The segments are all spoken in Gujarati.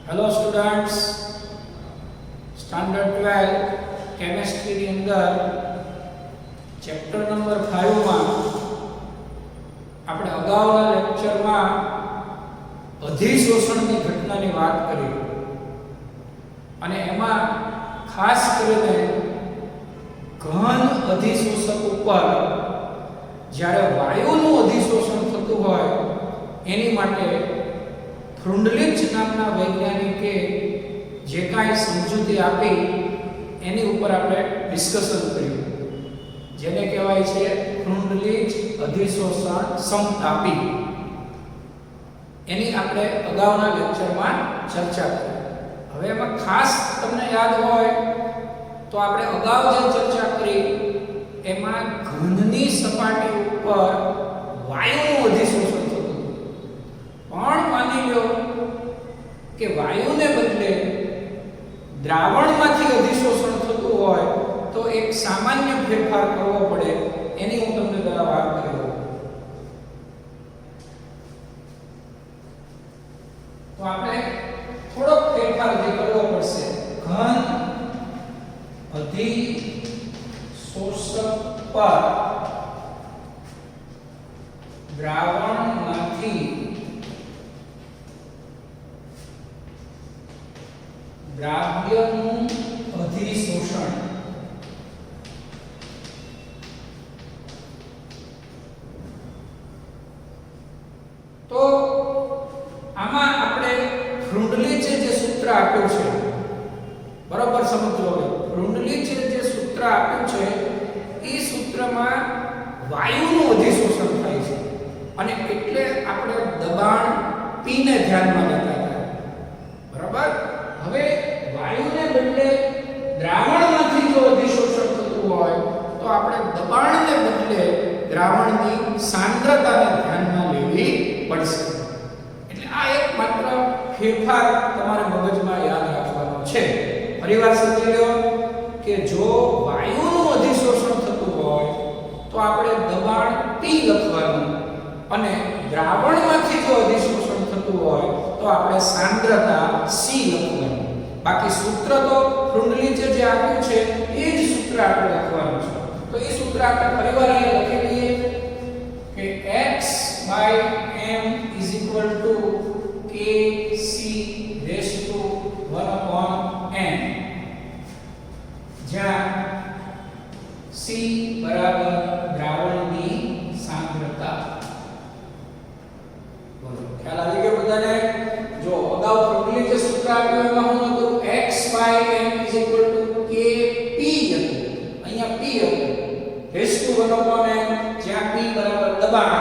હેલો સ્ટુડન્ટ્સ, સ્ટાન્ડર્ડ 12 કેમેસ્ટ્રીની અંદર ચેપ્ટર નંબર 5 માં આપણે અગાઉના લેક્ચરમાં અધિશોષણની ઘટનાની વાત કરી અને એમાં ખાસ કરીને ઘન અધિશોષક ઉપર જ્યારે વાયુનું અધિશોષણ થતું હોય એની માટે ફ્રુન્ડલિચ નામના વૈજ્ઞાનિકે જે કાંઈ સમજૂતી આપી એની ઉપર આપણે ડિસ્કશન કર્યું, જેને કહેવાય છે ફ્રુન્ડલિચ અધિશોષણ સમતાપી. એની આપણે અગાઉના લેક્ચરમાં ચર્ચા કરી. હવે એમાં ખાસ તમને યાદ હોય તો આપણે અગાઉ જે ચર્ચા કરી એમાં ઘનની સપાટી ઉપર વાયુનું અધિશોષણ થતું હતું. પણ માની લો કે વાયુને બદલે દ્રાવણમાંથી અધિશોષણ થતું હોય તો એક સામાન્ય ફેરફાર કરવો પડે. એની હું તમને જરા વાત કરું. તો આપણે થોડોક ફેરફાર જે કરવો પડશે. ઘન અધિશોષક પર દ્રાવણમાંથી દ્રાવ્યનું અધિશોષણ. તો આમાં આપણે ફ્રુન્ડલિચે જે સૂત્ર આપ્યું છે, બરાબર સમજો. હવે ફ્રુન્ડલિચે જે સૂત્ર આપ્યું છે એ સૂત્રમાં વાયુનું અધિશોષણ થાય છે અને એટલે આપણે દબાણ P ને ધ્યાનમાં લેતા હતા, બરાબર. હવે વાયુને બદલે દ્રાવણમાંથી જો અધિશોષણ થતું હોય તો આપણે દબાણને બદલે દ્રાવણની સાંદ્રતાને ધ્યાનમાં લેવી પડશે. એટલે આ એક માત્ર ફેરફાર તમારે મગજમાં યાદ રાખવાનો છે. ફરીવાર સમજી લો કે જો વાયુનું અધિશોષણ થતું હોય તો આપણે દબાણ P લખવાનું અને દ્રાવણમાંથી જો અધિશોષણ થતું હોય તો આપણે સાંદ્રતા C લખવાનું. બાકી સૂત્ર તો ફ્રુન્ડલિચે જે આપ્યું છે એ જ સૂત્ર આપણે લખવાનું છે. તો એ સૂત્ર આપણે ફરીવાર અહીં લખી લઈએ કે x/m = kc raised to 1/n, જ્યાં C બરાબર દ્રાવણની સાંદ્રતા. બોલો, ખ્યાલ આવી ગયો બધાને? જો અગાઉ ફ્રુન્ડલિચે સૂત્ર આપ્યું એમાં હું હતું x/m = kp હતું. અહીંયા p હતું raised to 1/n, જ્યાં p બરાબર દબાણ.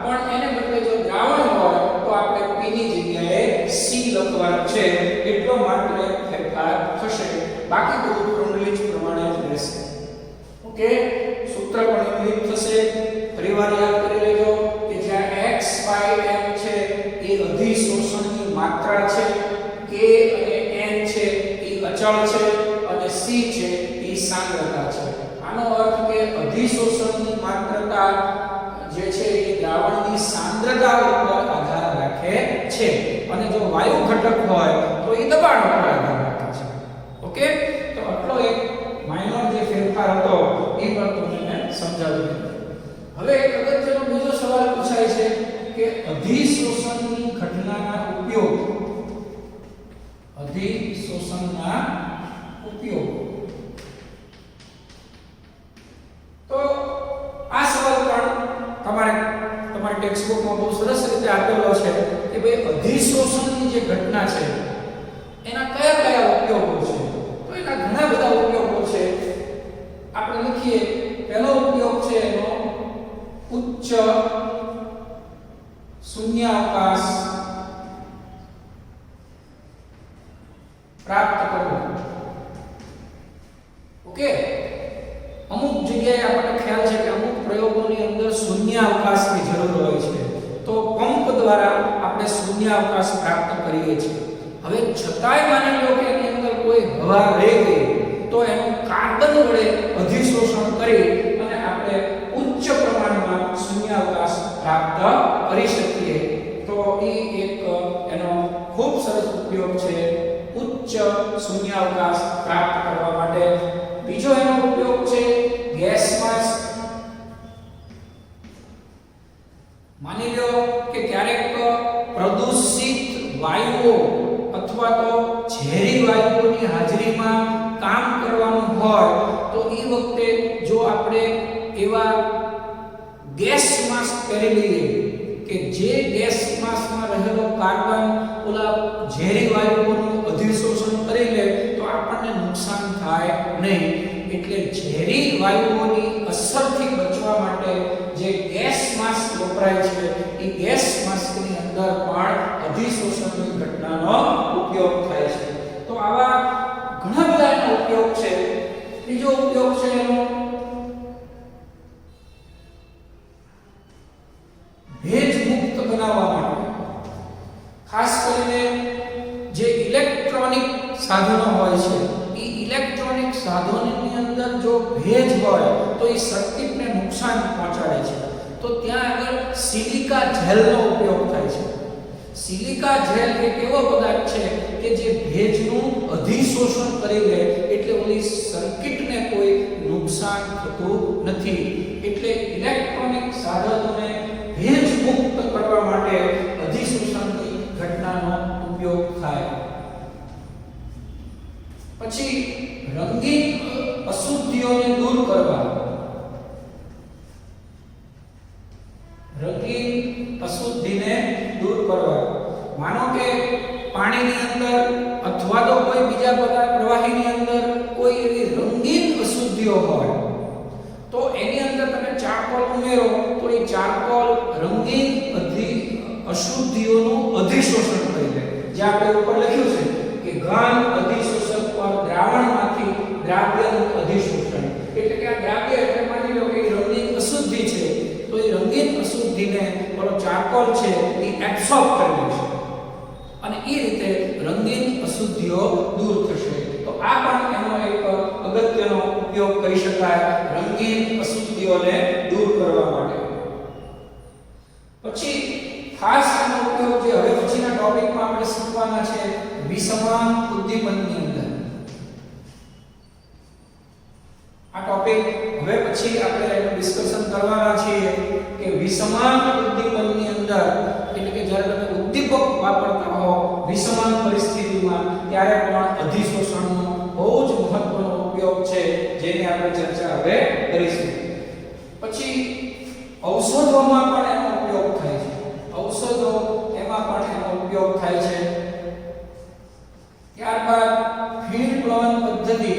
પણ એને બદલે જો દ્રાવણ હોય તો આપણે p ની જગ્યાએ c લખવાનું છે. એટલો માત્ર ફેરફાર થશે, બાકી બધું ફ્રુન્ડલિચ પ્રમાણે જ રહેશે. ઓકે, સૂત્ર પણ ઇંગ્લિશ થશે. ફરીવાર યાદ કરી લેજો કે જ્યાં x/m છે એ અધિશોષણની માત્રા છે, k અને n છે એ અચળ છે અને c છે એ સાંદ્રતા છે. આનો અર્થ કે અધિશોષણની માત્રા જે છે એ દ્રાવણની સાંદ્રતા ઉપર આધાર રાખે છે અને જો વાયુ ઘટક હોય તો એ દબાણ ઉપર આધાર રાખે છે. ઓકે, તો આટલો એક માઇનર જે ફેરફાર હતો એ પણ તમને સમજાવી દીધો. હવે એક અગત્યનો બીજો સવાલ પૂછાય છે કે અધિશોષણની ઘટનાના ઉપયોગ. અધિશોષણના ઉપયોગ. તો આ સવાલ પણ તમારી ટેક્સ્ટબુકમાં બહુ સરસ રીતે આપેલો છે કે ભાઈ અધિશોષણની જે ઘટના છે એના કયા કયા ઉપયોગો છે. તો એના ઘણા બધા ઉપયોગો છે. આપણે લખીએ, પહેલો ઉપયોગ છે એનો ઉચ્ચ શૂન્યાવકાશ પ્રાપ્ત કરવો. ઓકે, અમુક જગ્યાએ આપણને ખ્યાલ છે કે અમુક પ્રયોગોની અંદર શૂન્યાવકાશની જરૂર હોય છે, તો પંપ દ્વારા આપણે શૂન્યાવકાશ પ્રાપ્ત કરીએ છીએ. હવે છતાંય માની લો કે એની અંદર કોઈ હવા રહી ગઈ તો એનું કાર્બન વડે અધિશોષણ કરી અને આપણે ઉચ્ચ પ્રમાણમાં શૂન્યાવકાશ પ્રાપ્ત કરી શકીએ. તો એ એક એનો ખૂબ સરસ ઉપયોગ છે ઉચ્ચ શૂન્યાવકાશ પ્રાપ્ત કરવા માટે. બીજો એનો ઉપયોગ છે ગેસ માસ્ક. માની લો કે ક્યારેક પ્રદૂષિત વાયુઓ અથવા તો ઝેરી વાયુઓની હાજરીમાં કામ કરવાનું હોય તો એ વખતે જો આપણે એવા ગેસ માસ્ક પહેરી લઈએ કે જે ગેસ માસ્કમાં રહેલો કાર્બન ઓલા ઝેરી વાયુઓનું અધિશોષણ કરી લે તો આપણને નુકસાન થાય નહીં. એટલે ઝેરી વાયુઓની અસરથી બચવા માટે જે ગેસ માસ્ક વપરાય છે એ ગેસ માસ્કની અંદર પણ અધિશોષણની ઘટનાનો ઉપયોગ થાય છે. તો આવા ઘણા બધા એનો ઉપયોગ છે. ત્રીજો ઉપયોગ છે એનો ભેજ મુક્ત બનાવવા માટે. ખાસ કરીને જે ઇલેક્ટ્રોનિક સાધનો હોય છે એ ઇલેક્ટ્રોનિક સાધનોની અંદર જો ભેજ હોય તો એ સર્કિટને નુકસાન પહોંચાડે છે. તો ત્યાં આગળ સિલિકા જેલનો ઉપયોગ થાય છે. સિલિકા જેલ એક એવો પદાર્થ છે કે જે ભેજનું અધિશોષણ કરી લે એટલે ઓલી સર્કિટને કોઈ નુકસાન થતું નથી. એટલે ઇલેક્ટ્રોનિક સાધનોને ભેજ મુક્ત કરવા માટે અધિશોષણની ઘટનાનો ઉપયોગ થાય. પછી રંગીન અશુદ્ધિઓને દૂર કરવા. રંગીન અશુદ્ધિને દૂર કરવા. માનો કે પાણીની અંદર અથવા તો કોઈ બીજા પ્રવાહીની અંદર કોઈ એવી રંગીન અશુદ્ધિઓ હોય તો એની અંદર તમે ચારકોલ ઉમેરો તો એ ચારકોલ રંગીન અશુદ્ધિઓનું અધિશોષણ કરી લે. જે આપણે ઉપર લખ્યું છે કે ઘન અધિશોષક પર દ્રાવણમાંથી દ્રાવ્યનું અધિશોષણ. એટલે કે આ દ્રાવ્ય એટલે માની લો કે રંગીન અશુદ્ધિ છે તો એ રંગીન અશુદ્ધિને પેલો ચારકોલ છે એ એબ્સોર્બ કરી લે છે અને એ રીતે રંગીન અશુદ્ધિઓ દૂર થશે. તો આ પણ એનો એક અગત્યનો ઉપયોગ કહી શકાય રંગીન અશુદ્ધિઓને દૂર કરવા માટે. પછી ખાસ આનો ઉપયોગ જે હવે પછીના ટોપિકમાં આપણે શીખવાના છે વિષમાન ઉદ્દીપનની અંદર. આ ટોપિક હવે પછી આપણે એનું ડિસ્કશન કરવાના છીએ કે વિષમાન ઉદ્દીપનની અંદર એટલે કે જ્યારે તમે ઉદ્દીપક વાપરતા હો વિષમાન પરિસ્થિતિમાં ત્યારે પણ અધિશોષણનો બહુ જ મહત્વનો ઉપયોગ છે જેની આપણે ચર્ચા હવે કરીશું. પછી ઔષધોમાં પણ એનો ઉપયોગ થાય છે. ઔષધો એમાં પણ એનો ઉપયોગ થાય છે. ત્યારબાદ ફીણ પ્લવન પદ્ધતિ.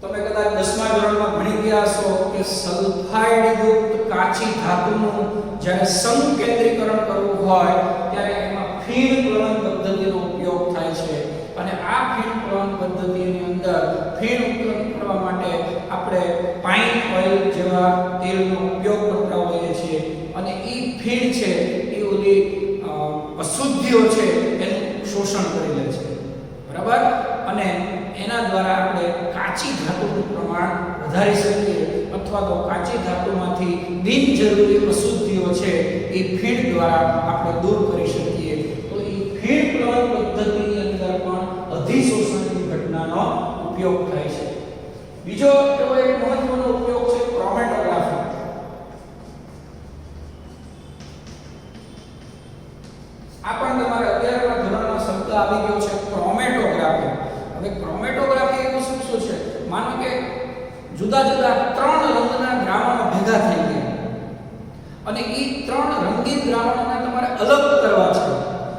તમે કદાચ 10મા ધોરણમાં ભણી ગયા છો કે સલ્ફાઇડ યુક્ત કાચી ધાતુનું જ્યારે સંકેન્દ્રીકરણ કરવું હોય ત્યારે એમાં ફીણ પ્લવન પદ્ધતિનો ઉપયોગ થાય છે. અને આ ફીણ પ્લવન પદ્ધતિની અંદર ફીણ ઉત્પન્ન કરવા માટે આપણે પાઇન ઓઇલ જેવા તેલનો ઉપયોગ કરતા હોઈએ છીએ અને એ ફીણ છે એ ઓલી અશુદ્ધિઓ છે એનું શોષણ કરી લે છે. બરાબર. અને એના દ્વારા આપણે કાચી ધાતુનું પ્રમાણ વધારી શકીએ અથવા તો કાચી ધાતુમાંથી બિનજરૂરી અશુદ્ધિઓ છે એ ફીણ દ્વારા આપણે દૂર કરી શકીએ. તો એ ફીણ પ્લવન પદ્ધતિની અંદર પણ અધિશોષણની ઘટનાનો ઉપયોગ થાય છે. બીજો એવો એક મહત્વનો ઉપયોગ છે ક્રોમેટોગ્રાફી. આ પણ તમારે 11મા ધોરણનો શબ્દ આવી ગયો છે ક્રોમેટોગ્રાફી. હવે ક્રોમેટોગ્રાફી એવું શું છે? માનો કે જુદા જુદા 3 રંગના દ્રાવણો ભેગા થઈ ગયા અને એ 3 રંગીન દ્રાવણોને તમારે અલગ કરવા છે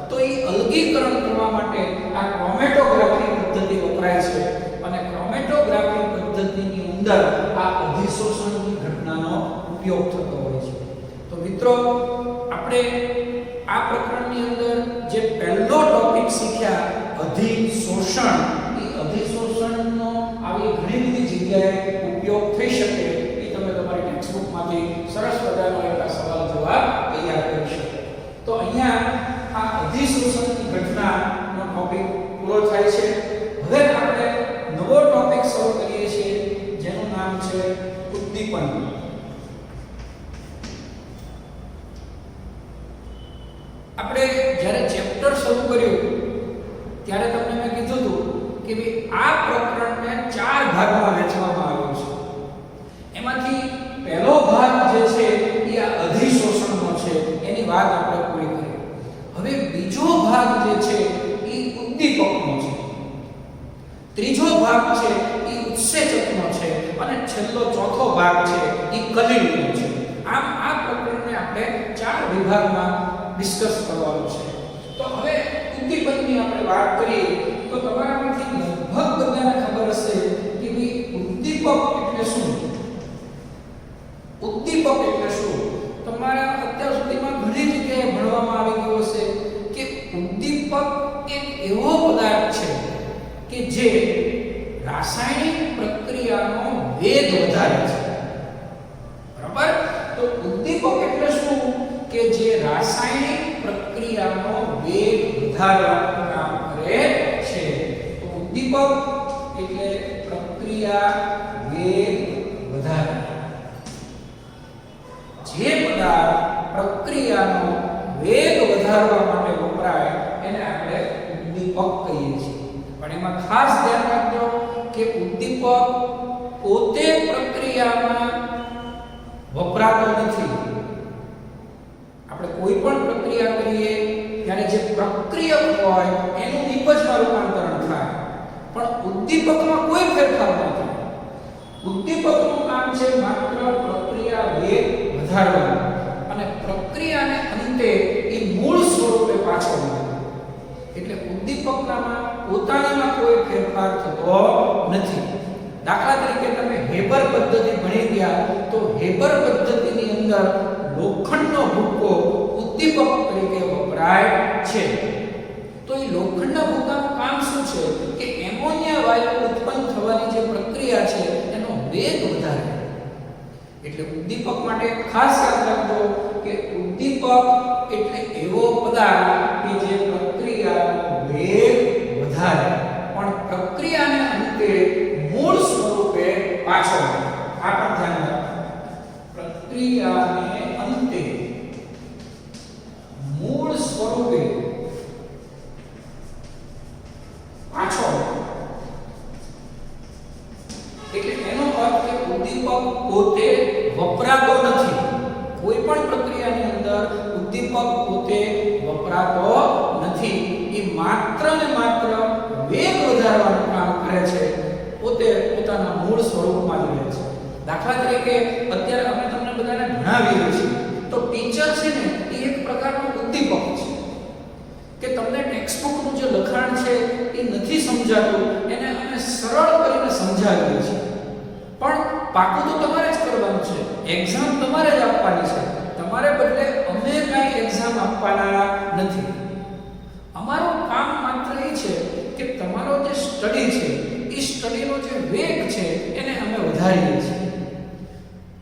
તો એ અલગીકરણ કરવા માટે આ ક્રોમેટોગ્રાફી પદ્ધતિ વપરાય છે. અને ક્રોમેટોગ્રાફી પદ્ધતિની અંદર આ અધિશોષણની ઘટનાનો ઉપયોગ થતો હોય છે. તો મિત્રો આપણે આ પ્રકરણની અંદર જે પહેલો ટોપિક શીખ્યા અધિશોષણ, એ અધિશોષણનો આવી ઘણી બધી જગ્યાએ ઉપયોગ થઈ શકે એ તમે તમારી ટેક્સ્ટબુકમાંથી સરસ મજાનો એક સવાલ જવાબ તૈયાર કરી શકો. તો અહીંયા આ અધિશોષણની ઘટનાનો ટોપિક પૂરો થાય છે. હવે આપણે નવો ટોપિક શરૂ કરીએ છીએ જેનું નામ છે ઉદ્દીપન. છેલ્લો ચોથો ભાગ છે એ કલિલનો છે. આમ આ પ્રકરણને આપણે 4 વિભાગમાં ડિસ્કસ કરવાનું છે. તો હવે ઉદ્દીપકની આપણે વાત કરીએ તો તમારામાંથી લગભગ બધાને ખબર હશે કે ભાઈ ઉદ્દીપક એટલે શું. ઉદ્દીપક એટલે શું તમારા અત્યાર સુધીમાં ઘણી જગ્યાએ ભણવામાં આવી ગયું હશે કે ઉદ્દીપક એક એવો પદાર્થ છે કે જે રાસાયણિક પ્રક્રિયાનો વેગ વધારે છે. બરાબર? તો ઉદ્દીપક એટલે શું કે જે રાસાયણિક પ્રક્રિયાનો વેગ વધારવાનું કામ કરે છે. તો ઉદ્દીપક એટલે પ્રક્રિયા વેગ વધારે. જે પદાર્થ પ્રક્રિયાનો વેગ વધારવા માટે વપરાય એને આપણે ઉદ્દીપક કહીએ છીએ. પણ એમાં ખાસ ધ્યાન રાખજો કે ઉદ્દીપક પોતે પ્રક્રિયામાં વપરાતો નથી. આપણે કોઈ પણ પ્રક્રિયા કરીએ ત્યારે જે પ્રક્રિયક હોય એનું નિપજમાં રૂપાંતરણ થાય, પણ ઉદ્દીપકમાં કોઈ ફેરફાર ન થાય. ઉદ્દીપકનું કામ છે માત્ર પ્રક્રિયા વેગ વધારવાનું અને પ્રક્રિયાને અંતે એ મૂળ સ્વરૂપે પાછો લાવવાનો. એટલે ઉદ્દીપકનામાં પોતાનામાં કોઈ ફેરફાર થતો નથી. દાખલા તરીકે તમે હેબર પદ્ધતિ ભણી ગયા તો હેબર પદ્ધતિની અંદર લોખંડનો ભૂક્કો ઉદ્દીપક તરીકે વપરાય છે. તો એ લોખંડના ભૂક્કાનું કામ શું છે કે એમોનિયા વાયુ ઉત્પન્ન થવાની જે પ્રક્રિયા છે એનો વેગ વધારે. એટલે ઉદ્દીપક માટે ખાસ યાદ રાખજો કે ઉદ્દીપક એટલે એવો પદાર્થ કે જે પ્રક્રિયાનો વેગ વધારે પણ પ્રક્રિયાને અંતે મૂળ સ્વરૂપે પાછો લાવે. આ પણ ધ્યાન રાખો. પ્રક્રિયાને અંતે મૂળ સ્વરૂપે પાછો લાવે. એટલે એનો અર્થ કે ઉદ્દીપક પોતે વપરાતો નથી. કોઈ પણ પ્રક્રિયાની અંદર ઉદ્દીપક પોતે વપરાતો નથી. એ માત્ર ને માત્ર વેગ વધારવાનું કામ કરે છે. પોતે પોતાના મૂળ સ્વરૂપમાં જ રહે છે. દાખલા તરીકે અત્યારે અમે તમને બધાને ભણાવીએ છીએ તો ટીચર છે ને એ એક પ્રકારનું ઉદ્દીપક છે કે તમને ટેક્સ્ટબુકનું જે લખાણ છે એ નથી સમજાતું, એને અમે સરળ કરીને સમજાવીએ છીએ. પણ પાકું તો તમારે જ કરવાનું છે. એક્ઝામ તમારે જ આપવાની છે. તમારે બદલે અમે કાંઈ એક્ઝામ આપવાના નથી. અમારું કામ માત્ર એ છે કે તમારો જે સ્ટડી છે એ સ્ટડીનો જે વેગ છે એને અમે વધારીએ છીએ.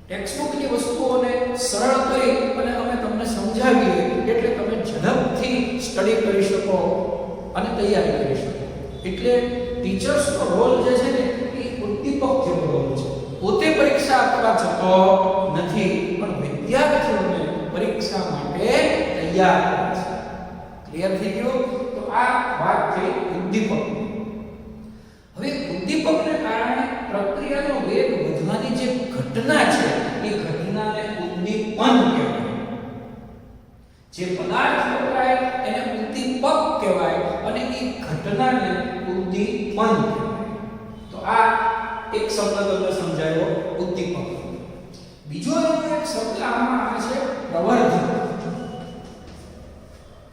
ટેક્સ્ટબુકની વસ્તુઓને સરળ કરી અને અમે તમને સમજાવીએ એટલે તમે ઝડપથી સ્ટડી કરી શકો અને તૈયારી કરી શકો. એટલે ટીચર્સનો રોલ જે છે ને એ ઉદ્દીપક જેવો રોલ છે. પોતે પરીક્ષા આપવા જતો નથી પણ વિદ્યાર્થીઓને પરીક્ષા માટે તૈયાર કરે છે. ક્લિયર થઈ ગયું? તો આ વાત થઈ ઉદ્દીપક. હવે ઉદ્દીપકને કારણે પ્રક્રિયાનો વેગ વધવાની જે ઘટના છે એ ઘટનાને ઉદ્દીપન કહેવાય. જે પદાર્થ વપરાય એને ઉદ્દીપક કહેવાય અને એ ઘટનાને ઉદ્દીપન કહેવાય. તો આ એક શબ્દ તમને સમજાયો ઉદ્દીપક. બીજો એક શબ્દ આમાં આવે છે પ્રવર્ધક.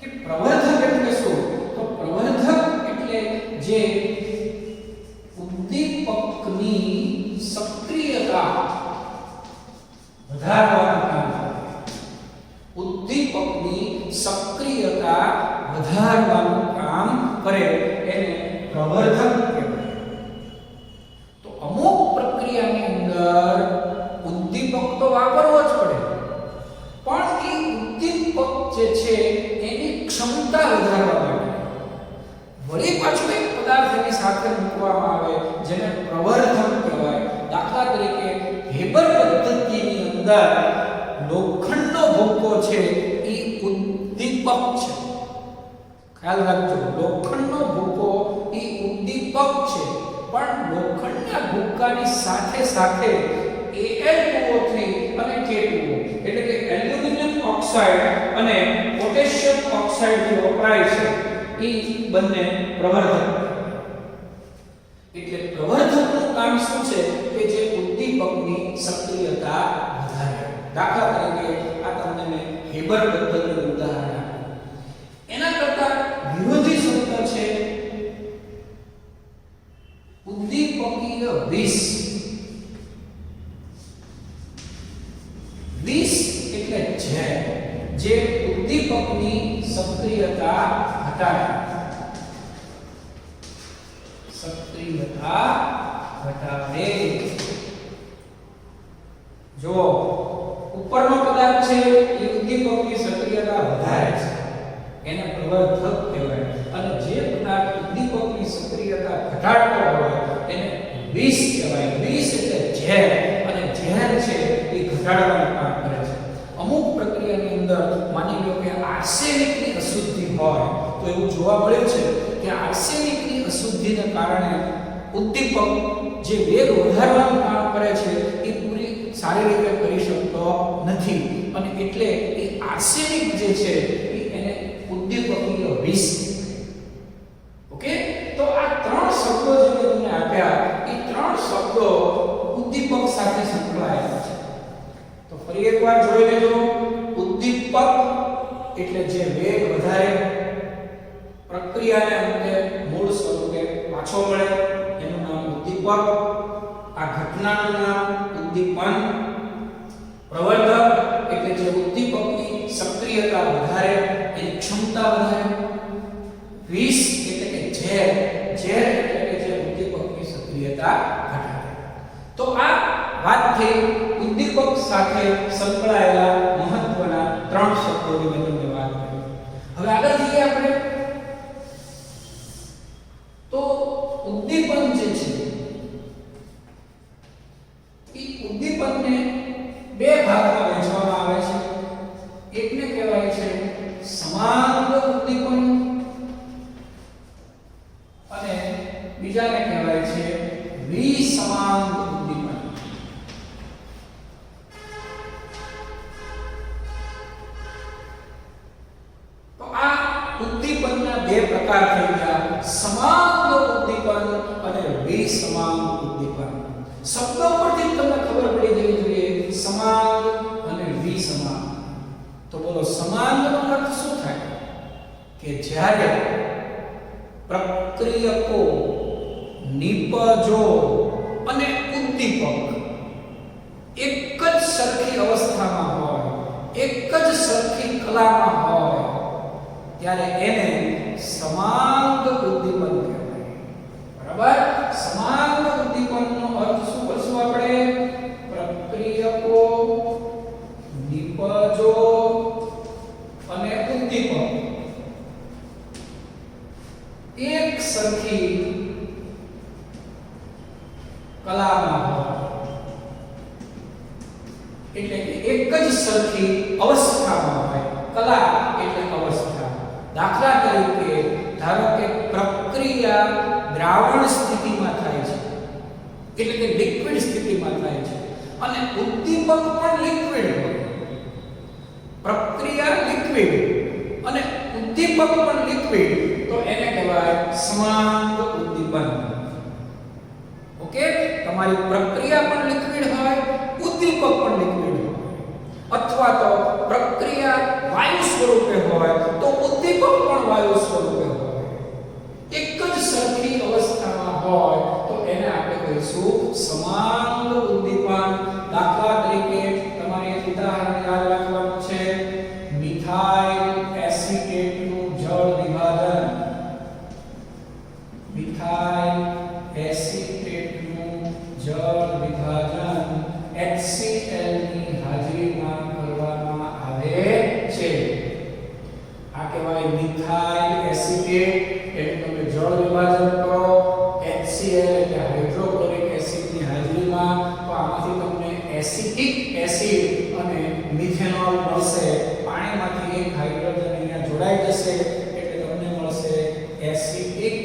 કે પ્રવર્ધક એટલે શું? તો પ્રવર્ધક એટલે જે ઉદ્દીપકની સક્રિયતા વધારવાનું કામ કરે. ઉદ્દીપકની સક્રિયતા વધારવાનું કામ કરે એને પ્રવર્ધક કહેવાય. તો અમુક પ્રક્રિયાની અંદર ઉદ્દીપક તો વાપરવો જ પડે, પણ એ ઉદ્દીપક જે છે એની ક્ષમતા વધારવા માટે વળી પાછું એક પદાર્થ એની સાથે મૂકવામાં આવે જેને પ્રવર્ધક કહેવાય. દાખલા તરીકે હેબર પદ્ધતિની અંદર લોખંડનો ભૂક્કો છે એ ઉદ્દીપક છે. ખ્યાલ રાખજો, લોખંડનો ભૂક્કો એ ઉદ્દીપક છે, પણ લોખંડના ભૂક્કાની સાથે સાથે Al2O3 અને K2O એટલે કે એલ્યુમિનિયમ ઓક્સાઇડ અને પોટેશિયમ ઓક્સાઇડ જે વપરાય છે એ બંને પ્રવર્ધક. એટલે પ્રવર્ધકનું કામ શું છે કે જે ઉદ્દીપક ઉદ્દીપકની સક્રિયતા વધારે. દાખલા તરીકે આ તમને મેં હેબર પદ્ધતિનું ઉદાહરણ આપ્યું. એના કરતા વિરોધી શબ્દ છે ઉદ્દીપકીય વિષ. વિષ એટલે ઝેર જે ઉદ્દીપકની સક્રિયતા ઘટાડે. સક્રિયતા ઘટાડે. જો ઉપરનો પદાર્થ છે એ ઉદ્દીપકની સક્રિયતા વધારે છે, એને પ્રવર્ધક કહેવાય. અને જે પદાર્થ ઉદ્દીપકની સક્રિયતા ઘટાડતો હોય એને વિષ કહેવાય. વિષ એટલે ઝેર, અને ઝેર છે એ ઘટાડવાનું કામ કરે છે. અમુક પ્રક્રિયાની અંદર માની લો કે આર્સેનિકની અશુદ્ધિ હોય તો એવું જોવા મળ્યું છે કે આર્સેનિકની અશુદ્ધિને કારણે ઉદ્દીપક જે વેગ વધારવાનું કામ કરે છે એ પૂરી સારી રીતે કરી શકતો નથી, અને એટલે એ આર્સેનિક જે છે એને ઉદ્દીપકીય વિષ. ઓકે, તો આ ત્રણ શબ્દો જે મેં તમને આપ્યા એ ત્રણ શબ્દો ઉદ્દીપક સાથે સંકળાયેલા છે. તો ફરી એકવાર જોઈ લેજો. ઉદ્દીપક એટલે જે વેગ વધારે, પ્રક્રિયાને અંતે મૂળ સ્વરૂપે પાછો મળે એનું નામ ઉદ્દીપક. આ ઘટનાનું નામ ઉદ્દીપન. પ્રવર્ધક એટલે જે ઉદ્દીપકની સક્રિયતા વધારે, એની ક્ષમતા વધારે. વિષ એટલે કે ઝેર, ઝેર એટલે કે જે ઉદ્દીપકની સક્રિયતા ઘટાડે. તો આ વાત થઈ ઉદ્દીપક સાથે સંકળાયેલા મહત્વના ત્રણ શબ્દોની મેં તમને વાત કરી. હવે આગળ જઈએ આપણે. તો ઉદ્દીપન જે છે એ ઉદ્દીપનને બે ભાગમાં વહેંચવામાં આવે છે. એકને કહેવાય છે સમાંગ ઉદ્દીપન અને બીજાને કહેવાય છે વિસમાંગ ઉદ્દીપન. તો આ ઉદ્દીપનના બે પ્રકાર થઈ ગયા, સમાંગ ઉદ્દીપન અને વિસમાંગ ઉદ્દીપન. શબ્દ પરથી તમને ખબર પડી જવી જોઈએ સમાંગ અને વિસમાંગ. તો બોલો સમાંગનો અર્થ શું થાય? કે જ્યારે પ્રક્રિયકો, નિપજો અને ઉદ્દીપક એક જ સરખી અવસ્થામાં હોય, એક જ સરખી કલામાં હોય ત્યારે એને સમાંગ ઉદ્દીપન કહેવાય. બરાબર? સમાંગ ઉદ્દીપનનો અર્થ શું કરશું આપણે? પ્રક્રિયકો, નિપજો અને ઉદ્દીપક એક સરખી કલામાં હોય, એટલે કે એક જ સરખી અવસ્થામાં હોય. કલા એટલે અવસ્થા. દાખલા તરીકે ધારો કે પ્રક્રિયા દ્રાવણ સ્થિતિમાં થાય છે, એટલે કે લિક્વિડ સ્થિતિમાં થાય છે, અને ઉદ્દીપક પણ લિક્વિડ હોય. પ્રક્રિયા લિક્વિડ અને ઉદ્દીપક પણ લિક્વિડ, તો એને કહેવાય સમાંગ ઉદ્દીપન. ઓકે, તમારી પ્રક્રિયા પણ લિક્વિડ હોય, ઉદ્દીપક પણ લિક્વિડ હોય, અથવા તો પ્રક્રિયા વાયુ સ્વરૂપે હોય તો ઉદ્દીપક પણ વાયુ સ્વરૂપે હોય. એક જ સરખી અવસ્થામાં હોય તો એને આપણે કહીશું સમાંગ ઉદ્દીપન. દાખલા તરીકે તમારે એક ઉદાહરણ યાદ રાખવાનું છે, મિથાઇલ એસિટેટનું જળ વિભાજન. મિથાઇલ એસિટેટનું જળ વિભાજન HCl ની હાજરીમાં કરવામાં આવે છે. આ કહેવાય મિથાઇલ એસિટેટ. એટલે તમે જળ વિભાજન કરો HCl એટલે હાઇડ્રોક્લોરિક એસિડ ની હાજરીમાં, તો આમાંથી તમને એસિટિક એસિડ અને મિથેનોલ મળશે. પાણીમાંથી એક હાઇડ્રોજન અહીંયા જોડાઈ જશે એટલે તમને મળશે એસિટિક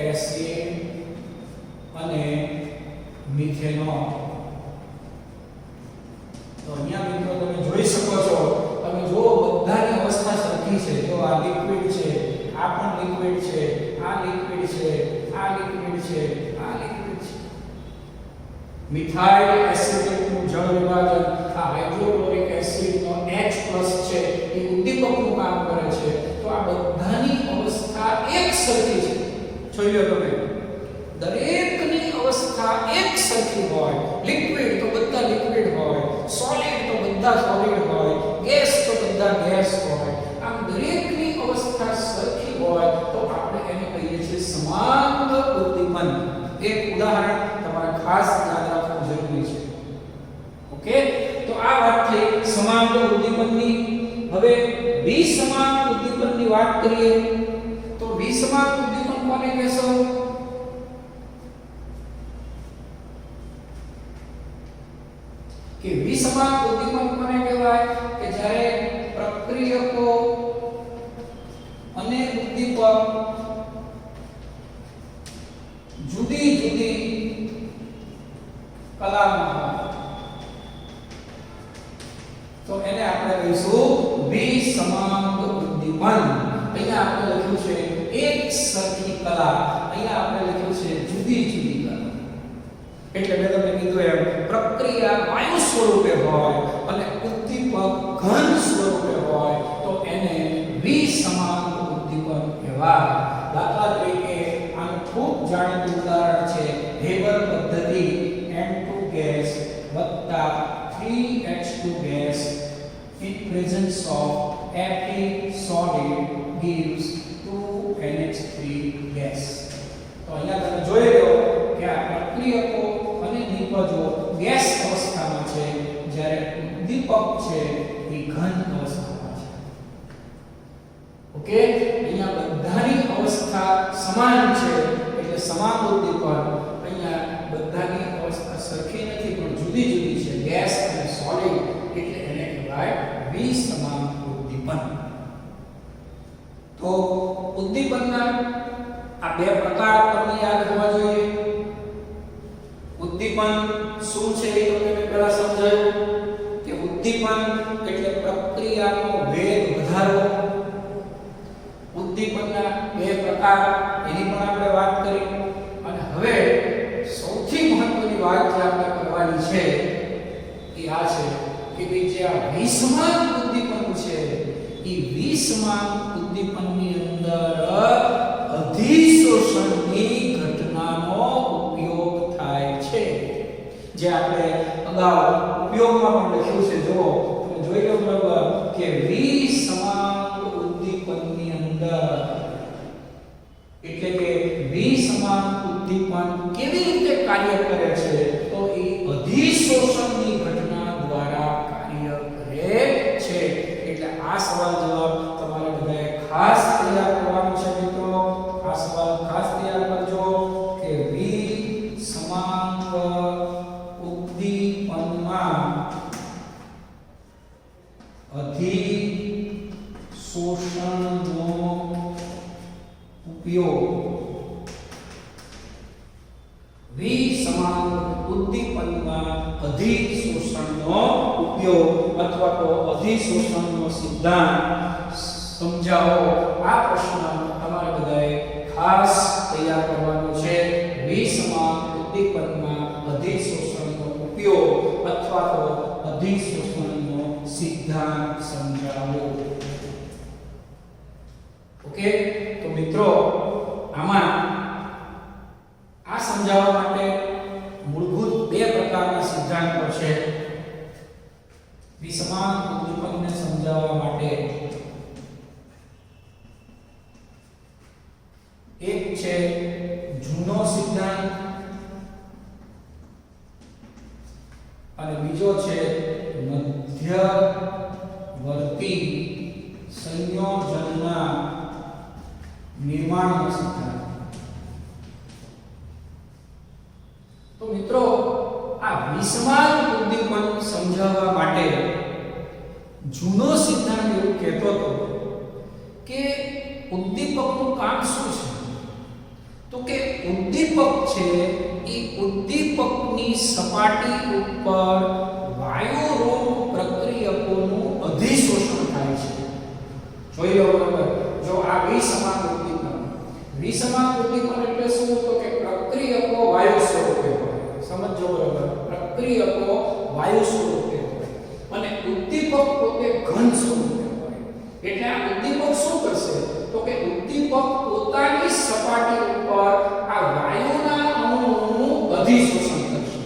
એસિડ અને મિથેનોલ. તો અહીંયા મિત્રો તમે જોઈ શકો છો, તમે જો બધાની અવસ્થા સરખી છે. જો આ લિક્વિડ છે, આ પણ લિક્વિડ છે, આ લિક્વિડ છે, આ લિક્વિડ છે, આ લિક્વિડ છે. મિથાઇલ એસિટેટનું જળ વિભાજન આ હાઇડ્રોક્લોરિક એસિડનો H+ છે એ ઉદ્દીપકનું કામ કરે છે તો આ બધાની અવસ્થા એક સરખી છે જોઈ લો તમે દરેકની અવસ્થા એક સરખી હોય લિક્વિડ તો બધા લિક્વિડ હોય સોલિડ તો બધા સોલિડ હોય ગેસ તો બધા ગેસ હોય આમ દરેકની અવસ્થા સરખી હોય તો આપણે એને કહીએ છીએ સમાંગ ઉદ્દીપન એક ઉદાહરણ તમારે ખાસ યાદ રાખવું જરૂરી છે ઓકે તો આ વાત થઈ સમાંગ ઉદ્દીપનની હવે વિસમાંગ ઉદ્દીપનની વાત કરીએ તો વિસમાંગ ઉદ્દીપન કોને કહેશો કે વિસમાંગ ઉદ્દીપન કોને કહેવાય કે જ્યારે પ્રક્રિયકો અને ઉદ્દીપક જુદી જુદી કલામાં તો એને આપણે કહીશું વિસમાંગ ઉદ્દીપન અહીંયા આપણે લખ્યું છે એક સરખી કલા અહીંયા આપણે લખ્યું છે જુદી જુદી કલા એટલે મેં તમને કીધું એમ પ્રક્રિયા વાયુ સ્વરૂપે હોય અને ઉદ્દીપક ઘન સ્વરૂપે હોય તો એને વિસમાંગ ઉદ્દીપન કહેવાય દાખલા તરીકે આનું ખૂબ જાણીતું ઉદાહરણ છે હેબર પદ્ધતિ N2 ગેસ વત્તા 3H2 gas in presence of Fe solid gives 2NH3 gas તો અહીંયા તમે જોઈ લો કે આ પ્રક્રિયકો અને નિપજો ગેસ અવસ્થામાં છે જ્યારે ઉદ્દીપક છે એ ઘન અવસ્થામાં છે ઓકે અહીંયા બધાની અવસ્થા સમાન છે એટલે સમાન ઉદ્દીપન અહીંયા બધાની અવસ્થા સરખી નથી પણ જુદી જુદી છે ગેસ અને સોલિડ એટલે એને કહેવાય વિસમાંગ ઉદ્દીપન તો ઉદ્દીપનના આ બે પ્રકાર તમને યાદ હોવા જોઈએ ઉદ્દીપન શું છે એ તમને મેં પહેલા સમજાવ્યું કે ઉદ્દીપન એટલે પ્રક્રિયાનો વેગ વધારવો ઉદ્દીપનના બે પ્રકાર એની પણ આપણે વાત કરી અને હવે સૌથી મહત્વની વાત જે આપણે કરવાની છે એ આ છે કે ભાઈ જે આ વિસમાંગ ઉદ્દીપન છે એ વિસમાંગ ઉદ્દીપનની અંદર અધિશોષણની ઘટનાનો ઉપયોગ થાય છે જે આપણે અગાઉ ઉપયોગમાં પણ લખ્યું છે જો તમે જોઈ લો બરાબર કે વિસમાંગ ઉદ્દીપનની અંદર એટલે કે વિસમાંગ ઉદ્દીપન કેવી રીતે કાર્ય કરે છે તો એ અધિશોષણની ઘટના દ્વારા કાર્ય કરે છે એટલે આ સવાલ જવાબ તમારે બધાએ ખાસ તૈયાર કરવાનો છે મિત્રો આ સવાલ ખાસ તૈયાર કરજો કે વિસમાંગ ઉદ્દીપનમાં અધિશોષણનો ઉપયોગ વિસમાંગ ઉદ્દીપનમાં અધિશોષણનો ઉપયોગ અથવા તો અધિશોષણનો સિદ્ધાંત સમજાવો આ પ્રશ્ન તમારે બધાએ ખાસ તૈયાર કરવાનો છે વિસમાંગ ઉદ્દીપનમાં અધિશોષણનો ઉપયોગ અથવા તો અધિશોષણનો સિદ્ધાંત સમજાવો ઓકે તો મિત્રો આમાં આ સમજાવવા માટે મૂળભૂત બે પ્રકારના સિદ્ધાંતો છે વિસમાંગ ઉદ્દીપનને સમજાવવા માટે એક છે જૂનો સિદ્ધાંત અને બીજો છે મધ્યવર્તી સંયોજનના નિર્માણનો સિદ્ધાંત તો મિત્રો આ વિસમાંગ ઉદ્દીપન સમજાવવા માટે જૂનો સિદ્ધાંત એવું કહેતો હતો કે ઉદ્દીપકનું કામ શું છે તો કે ઉદ્દીપક છે એ ઉદ્દીપકની સપાટી ઉપર વાયુરૂપ પ્રક્રિયકોનું અધિશોષણ થાય છે જોઈ લો બરાબર જો આ વિસમાંગ ઉદ્દીપન એટલે શું તો કે પ્રક્રિયકો વાયુ સ્વરૂપે હોય સમજો બરાબર પ્રક્રિયકો વાયુ સ્વરૂપે હોય અને ઉદ્દીપક પોતે ઘન સ્વરૂપે હોય. એટલે આ ઉદ્દીપક શું કરશે તો કે ઉદ્દીપક પોતાની સપાટી ઉપર આ વાયુના અણુઓનું અધિશોષણ કરશે.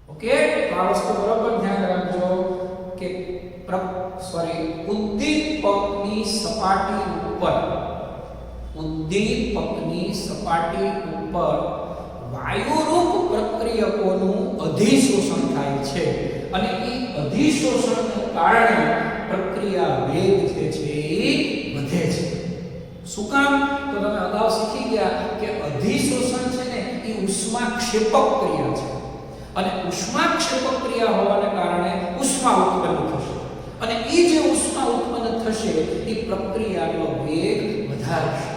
ઓકે, તો આ વસ્તુ બરાબર ધ્યાન રાખજો કે ઉદ્દીપકની સપાટી ઉપર વાયુરૂપ પ્રક્રિયકોનું અધિશોષણ થાય છે અને એ અધિશોષણને કારણે પ્રક્રિયા વેગ જે છે એ વધે છે. શું કામ? તો તમે અગાઉ શીખી ગયા કે અધિશોષણ છે ને એ ઉષ્માક્ષેપક ક્રિયા છે અને ઉષ્માક્ષેપક ક્રિયા હોવાને કારણે ઉષ્મા ઉત્પન્ન થશે અને એ જે ઉષ્મા ઉત્પન્ન થશે એ પ્રક્રિયાનો વેગ વધારશે.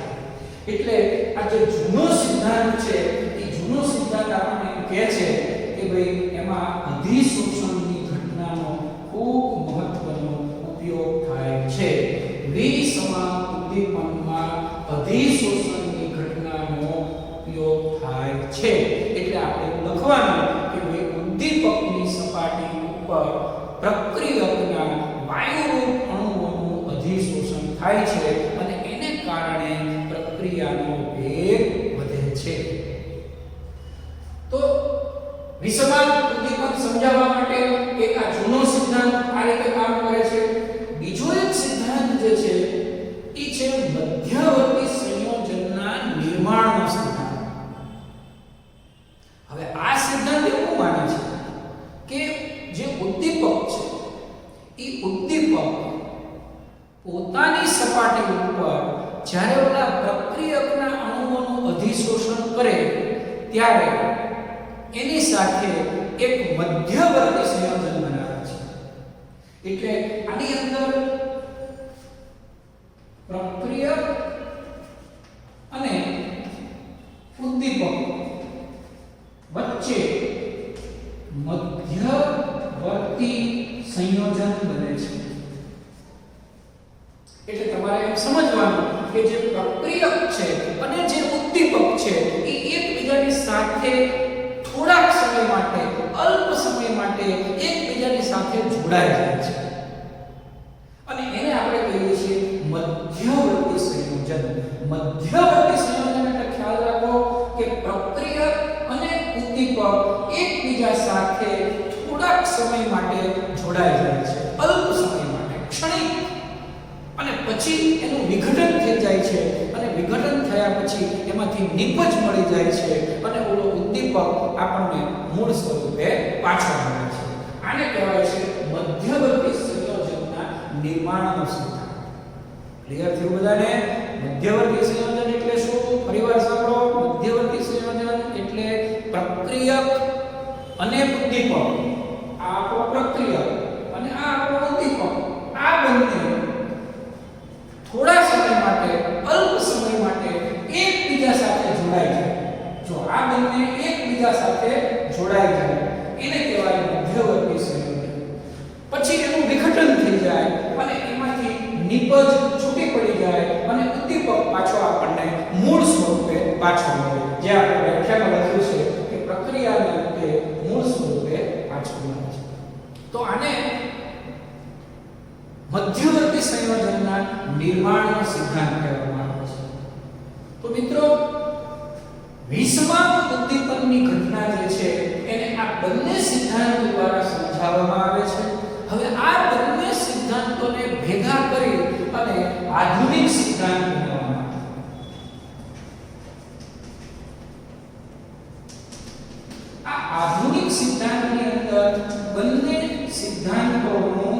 એટલે આ જે જૂનો સિદ્ધાંત છે એ જૂનો સિદ્ધાંત આપણને કહે છે કે ભાઈ એમાં અધિશોષણની ઘટનાનો ખૂબ મહત્વનો ઉપયોગ થાય છે. વિસમાન ઉદ્દીપનમાં અધિશોષણની ઘટનાનો ઉપયોગ થાય છે. એટલે આપણે લખવાનું કે ભાઈ ઉદ્દીપકની સપાટી ઉપર પ્રક્રિયકના વાયુરૂપ અણુઓનું અધિશોષણ થાય છે અને એને કારણે પ્રક્રિયાનો વેગ વધે છે. તો વિસમાન ઉદ્દીપક સમજાવવા માટે એક આ જૂનો સિદ્ધાંત આ રીતે કામ કરે છે. બીજો એક સિદ્ધાંત જે છે એ છે મધ્યવર્તી સંયોજનના નિર્માણનો સિદ્ધાંત. હવે આ સિદ્ધાંત એવું માને છે કે જે ઉદ્દીપક છે એ ઉદ્દીપક પોતાની સપાટી ઉપર જ્યારે ઓલા પ્રક્રિયકના અણુઓનું અધિશોષણ કરે ત્યારે એની સાથે એક મધ્યવર્તી સંયોજન બનાવે છે. એટલે આની અંદર પ્રક્રિયક અને ઉદ્દીપક વચ્ચે મધ્યવર્તી સંયોજન બને છે. એટલે તમારે એમ સમજવાનું કે જે પ્રક્રિયક છે અને જે ઉદ્દીપક છે એ એકબીજાની સાથે થોડાક સમય માટે અલ્પ સમય માટે એકબીજાની સાથે જોડાઈ જાય છે અને એને આપણે કહીએ છીએ મધ્યવર્તી સંયોજન. મધ્યવર્તી સંયોજન એટલે ખ્યાલ રાખો કે પ્રક્રિયક અને ઉદ્દીપક એકબીજા સાથે થોડાક સમય માટે જોડાઈ જાય છે, અલ્પ સમય માટે, ક્ષણિક, અને પછી એનું વિઘટન થઈ જાય છે અને વિઘટન થયા પછી એમાંથી નિપજ મળી જાય છે અને ઓલો ઉદ્દીપક આપણને મૂળ સ્વરૂપે પાછો મળે છે. આને કહેવાય છે મધ્યવર્તી સંયોજનના નિર્માણનો સિદ્ધાંત. ક્લિયર થયું બધાને? મધ્યવર્તી સંયોજન એટલે શું? ફરીવાર સાંભળો. મધ્યવર્તી સંયોજન એટલે પ્રક્રિયક અને ઉદ્દીપક, આ આપણો પ્રક્રિયક અને આ આપણો ઉદ્દીપક, આ બંને થોડા સમય માટે, અલ્પ સમય માટે એકબીજા સાથે જોડાઈ જાય. જો આ બંને એકબીજા સાથે જોડાઈ જાય એને કહેવાય મધ્યવર્તી સંયોજન. પછી એનું વિઘટન થઈ જાય અને એમાંથી નિપજ છૂટી પડી જાય અને ઉદ્દીપક પાછો આપણને મૂળ સ્વરૂપે પાછો મળે. જે આપણે વ્યાખ્યામાં લખ્યું છે કે પ્રક્રિયાના અંતે મૂળ સ્વરૂપે પાછો મળે છે. તો આને મધ્યવર્તી સંયોજનના નિર્માણનો સિદ્ધાંત કહેવામાં આવે છે. તો મિત્રો, વિષમાન ઉદ્દીપકની ઘટના જે છે એને આ બંને સિદ્ધાંતો દ્વારા સમજાવવામાં આવે છે. હવે આ બંને સિદ્ધાંતોને ભેગા કરી અને આધુનિક સિદ્ધાંત બનાવવામાં આવે. આ આધુનિક સિદ્ધાંતની અંદર બંને સિદ્ધાંતોનું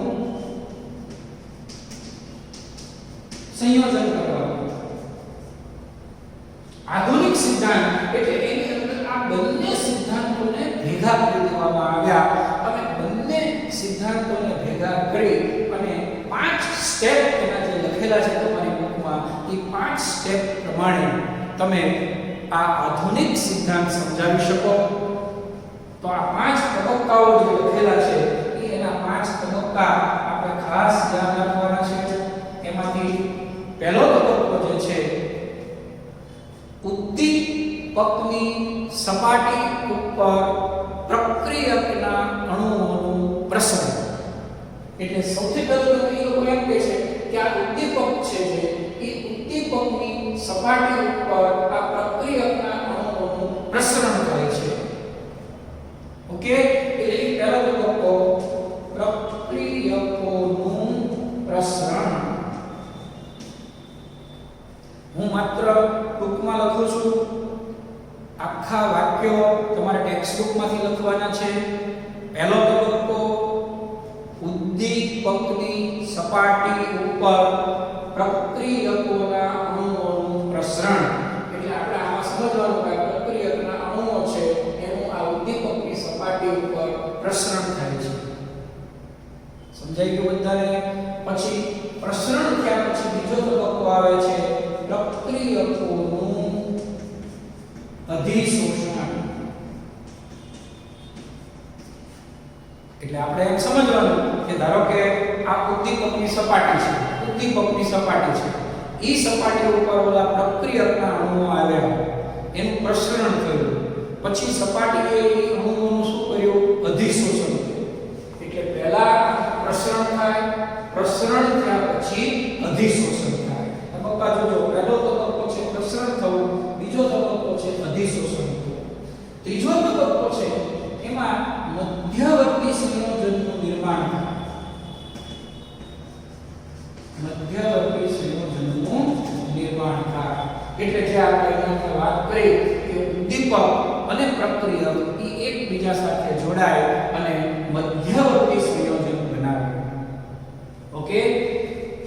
સંયોજન કરવામાં. આધુનિક સિદ્ધાંત એટલે એની અંદર આ બંને સિદ્ધાંતોને ભેગા કરી દેવામાં આવ્યા અને બંને સિદ્ધાંતોને ભેગા કરી અને 5 સ્ટેપ એના જે લખેલા છે તમારી બુકમાં, એ 5 સ્ટેપ પ્રમાણે તમે આ આધુનિક સિદ્ધાંત સમજાવી શકો. તો આ 5 તબક્કાઓ જે લખેલા છે એ એના 5 તબક્કા આપણે ખાસ ધ્યાન રાખવાના છે. એમાંથી પહેલો તબક્કો જે છે ઉદ્દીપકની સપાટી ઉપર પ્રક્રિયકના અણુઓનું પ્રસરણ. એટલે સૌથી પહેલું એ લોકો એમ કહે છે કે આ ઉદ્દીપક છે જે એ ઉદ્દીપકની સપાટી ઉપર આ પ્રક્રિયકના અણુઓનું પ્રસરણ કરે છે. ઓકે, એટલે પહેલો તબક્કો પ્રક્રિયકોનું પ્રસરણ. હું માત્ર ટૂંકમાં લખું છું, આખા વાક્યો તમારે ટેક્સ્ટ બુકમાંથી લખવાના છે. પહેલો તબક્કો ઉદ્દીપકની સપાટી ઉપર પ્રક્રિયકોના અણુઓનું પ્રસરણ. એટલે આપણે આમાં સમજવાનું કે પ્રક્રિયકના અણુઓ છે એનું આ ઉદ્દીપકની સપાટી ઉપર પ્રસરણ થાય છે. સમજાઈ ગયું બધાને? પછી પ્રસરણ થયા પછી બીજો તબક્કો આવે છે પ્રક્રિયકોનું અધિશોષણ. એટલે આપણે એમ સમજવાનું કે ધારો કે આ ઉદ્દીપકની સપાટી છે, ઉદ્દીપકની સપાટી છે, ઈ સપાટી ઉપર ઓલા પ્રક્રિયકના અણુઓ આવ્યા, એનું પ્રસરણ થયું, પછી સપાટીએ ઈ અણુઓનું શું કર્યું? અધિશોષણ કર્યું. એટલે પહેલા પ્રસરણ થાય, પ્રસરણ થયા પછી અધિશોષણ થાય. તબક્કા જોજો, પહેલો તબક્કો છે પ્રસરણ થવું, બીજો તબક્કો છે અધિશોષણ થવું, ત્રીજો તબક્કો છે એમાં મધ્યવર્તી સંયોજનનું નિર્માણ થાય. મધ્યવર્તી સંયોજનનું નિર્માણ થાય એટલે જે આપણે વાત કરી કે ઉદ્દીપક અને પ્રક્રિયક એ એકબીજા સાથે જોડાય અને મધ્યવર્તી સંયોજન બનાવે. ઓકે,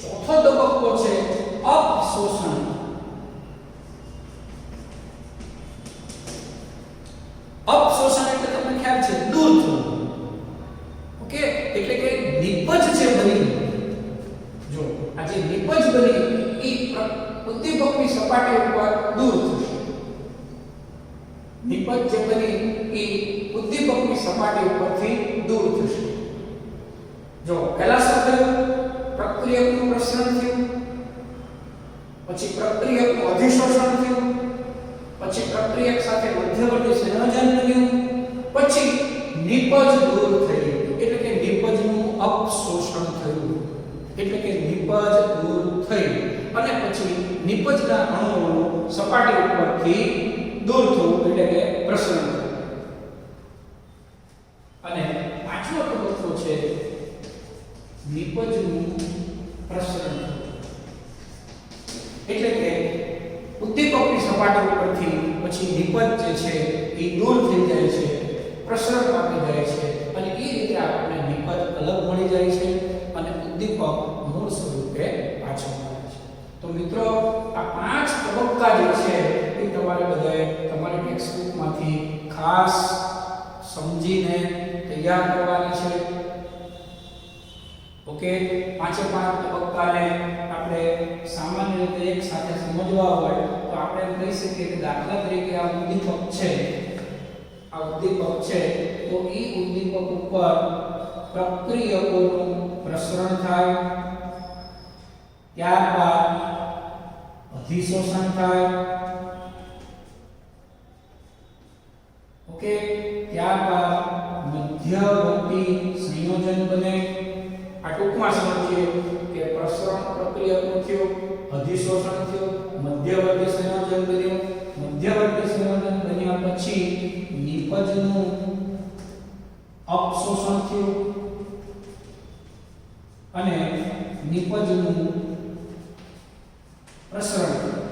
ચોથો તબક્કો છે અપશોષણ. અપશોષણ એટલે તમને ખ્યાલ છે દૂર થવું. ઓકે, એટલે કે નિપજ છે બની, જો આ જે નિપજ બની એ ઉદ્દીપકની સપાટી ઉપર દૂર થશે. નિપજ જે બની એ ઉદ્દીપકની સપાટી ઉપરથી દૂર થશે. જો પહેલા શું થયું? પ્રક્રિયકનું પ્રસરણ થયું, પછી પ્રક્રિયકનું અધિશોષણ થયું, પછી પ્રક્રિયક સાથે મધ્યવર્તી સંયોજન બન્યું, પછી નિપજ દૂર થઈ એટલે કે નિપજનું અપશોષણ થયું. એટલે કે નિપજ દૂર થઈ અને પછી નિપજના અણુઓનું સપાટી ઉપરથી દૂર થવું એટલે કે પ્રસરણ થવું. અને પાંચમો તબક્કો છે નિપજનું પ્રસરણ થવું. એટલે કે ઉદ્દીપકની સપાટી ઉપરથી પછી નિપજ જે છે એ દૂર થઈ જાય છે, પ્રસરણ પામી જાય છે અને એ રીતે આપણને નિપજ અલગ મળી જાય છે અને ઉદ્દીપક મૂળ સ્વરૂપે પાછો મળે છે. તો મિત્રો આ પાંચ તબક્કા જે છે એ તમારે બધાએ તમારી ટેક્સ્ટ બુકમાંથી ખાસ સમજીને તૈયાર કરવાની છે. ઓકે, પાંચે પાંચ તબક્કાને આપણે સામાન્ય રીતે એક સાથે સમજવા હોય તો આપણે એમ કહી શકીએ કે દાખલા તરીકે આ ઉદ્દીપક છે, આ ઉદ્દીપક છે તો એ ઉદ્દીપક ઉપર પ્રક્રિયકોનું પ્રસરણ થાય, ત્યારબાદ અધિશોષણ થાય. ઓકે, ત્યારબાદ મધ્યવર્તી સંયોજન બને. આ ટૂંકમાં સમજીએ કે પ્રસરણ પ્રક્રિયકનું થયું, અધિશોષણ થયું, મધ્યવર્તી સંયોજન બન્યું, મધ્યવર્તી સંયોજન બન્યા પછી નિપજનું અપશોષણ થયું અને નિપજનું પ્રસરણ થયું.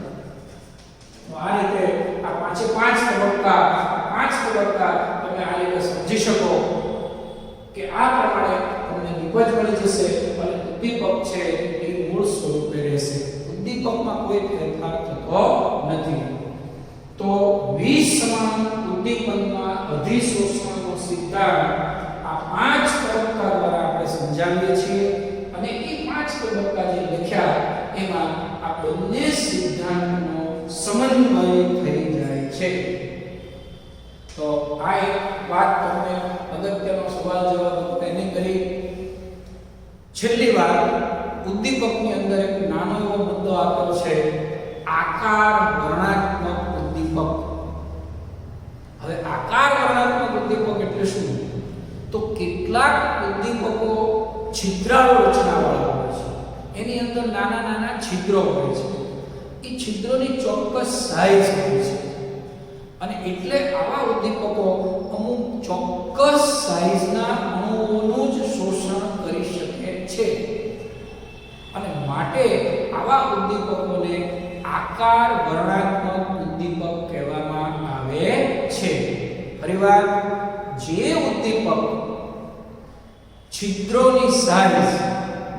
તો આ રીતે આ પાંચે પાંચ તબક્કા તમે આ રીતે સમજી શકો કે આ પ્રમાણે તમને નિપજ મળી જશે અને ઉદ્દીપક છે એ મૂળ સ્વરૂપે રહેશે. ઉદ્દીપકમાં કોઈ ફેરફાર થતો નથી. તો વિસમાન ઉદ્દીપકના અધિશોષણનો સિદ્ધાંત આ પાંચ તબક્કા દ્વારા આપણે સમજાવીએ છીએ અને એ પાંચ તબક્કા જે લખ્યા એમાં આ બંને સિદ્ધાંતનો સમન્વય થઈ જાય છે. તો આ એક વાત તમને અગત્યનો સવાલ જવાબ એને કરી. છેલ્લી વાર ઉદ્દીપકની અંદર એક નાનો એવો મુદ્દો આપેલો છે, આકાર વર્ણનાત્મક ઉદ્દીપક. હવે આકાર વર્ણનાત્મક ઉદ્દીપક એટલે શું? કેટલાક ઉદ્દીપકો છિદ્રાળુ રચનાવાળા હોય છે, એની અંદર નાના નાના છિદ્રો હોય છે, એ છિદ્રોની ચોક્કસ સાઇઝ હોય છે, અને એટલે આવા ઉદ્દીપકો અમુક ચોક્કસ સાઇઝના અણુઓનું જ શોષણ કરી શકે છે, અને માટે આવા ઉદ્દીપકોને આકાર વર્ણાત્મક ઉદ્દીપક કહેવામાં આવે છે. ફરીવાર, જે ઉદ્દીપક છિદ્રોની સાઇઝ,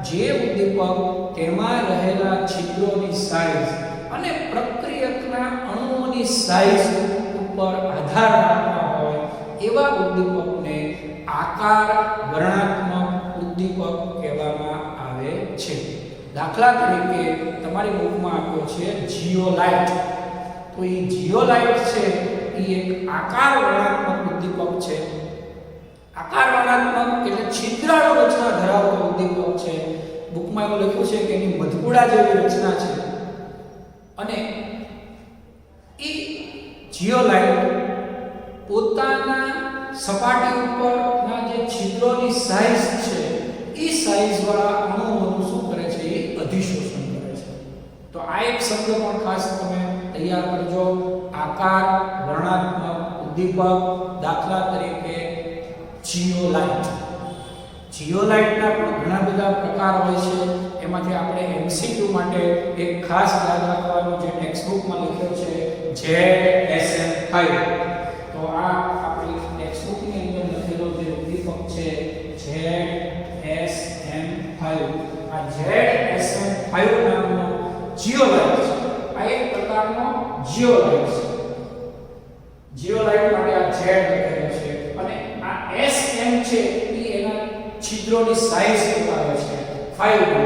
જે ઉદ્દીપક તેમાં રહેલા છિદ્રોની સાઇઝ અને પ્રક્રિયકના અણુઓની સાઇઝ ઉપર આધાર રાખતા હોય એવા ઉદ્દીપકને આકાર વર્ણાત્મક ઉદ્દીપક કહેવામાં આવે છે. દાખલા તરીકે તમારી બુકમાં આપ્યો છે જીઓલાઇટ. તો એ જીઓલાઇટ છે એ એક આકાર વર્ણાત્મક ઉદ્દીપક છે. આકાર વર્ણાત્મક એટલે છિદ્રાળુ રચના ધરાવતો ઉદ્દીપક છે. બુકમાં એવું લખ્યું છે કે એની મધપુડા જેવી રચના છે, અને એ જીઓલાઇટ પોતાના સપાટી ઉપરના જે છિદ્રોની સાઇઝ છે એ સાઇઝ વાળા અણુઓનું શું કરે છે, એ અધિશોષણ કરે છે. તો આ એક શબ્દ પણ ખાસ તમે તૈયાર કરજો, આકાર વર્ણાત્મક ઉદ્દીપક. દાખલા તરીકે જીઓલાઇટ. જીઓલાઇટના પણ ઘણા બધા પ્રકાર હોય છે. એમાંથી આપણે એમસીક્યુ માટે એક ખાસ યાદ રાખવાનું, જે ટેક્સ્ટ બુકમાં લખ્યો છે ZSM5. તો આ આપણી ટેક્સ્ટ બુકની અંદર લખેલો જે ઉદ્દીપક છે ZSM5. આ ZSM5 નામનો જીઓલાઇટ છે. આ એક પ્રકારનો જીઓલાઇટ છે. જીઓલાઇટ માટે આ Z લખેલો છે, અને આ SM છે એ એના છિદ્રોની સાઇઝ બતાવે છે 5.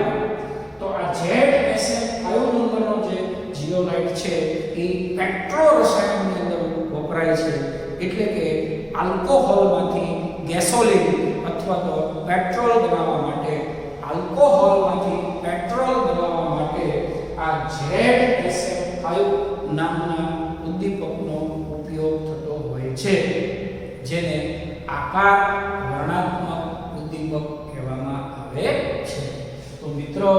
તો આ ZSM5 નંબરનો જે જીઓલાઇટ છે એ પેટ્રો રસાયણની અંદર વપરાય છે. એટલે કે આલ્કોહોલમાંથી ગેસોલિન અથવા તો પેટ્રોલ બનાવવા માટે, આલ્કોહોલમાંથી પેટ્રોલ બનાવવા માટે આ ZSM5 નામના ઉદ્દીપકનો ઉપયોગ થતો હોય છે, જેને આકાર વર્ણાત્મક ઉદ્દીપક કહેવામાં આવે છે. તો મિત્રો,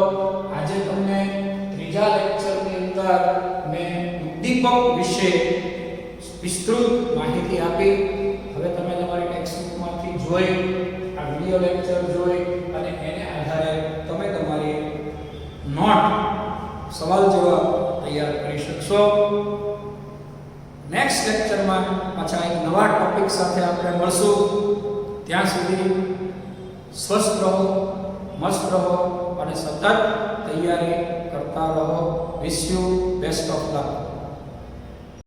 આજે તમને ત્રીજા લેક્ચરની અંદર મેં ઉદ્દીપક વિશે વિસ્તૃત માહિતી આપી. હવે તમે તમારી ટેક્સ્ટ બુકમાંથી જોઈ, આ વિડિયો લેક્ચર જોઈ, અને એને આધારે તમે તમારી નોટ, સવાલ જવાબ તૈયાર કરી શકશો. નેક્સ્ટ લેક્ચરમાં પાછા એક નવા ટોપિક સાથે આપણે મળશું. ત્યાં સુધી સ્વસ્થ રહો, મસ્ત રહો અને સતત તૈયારી કરતા રહો. Wish you best of luck.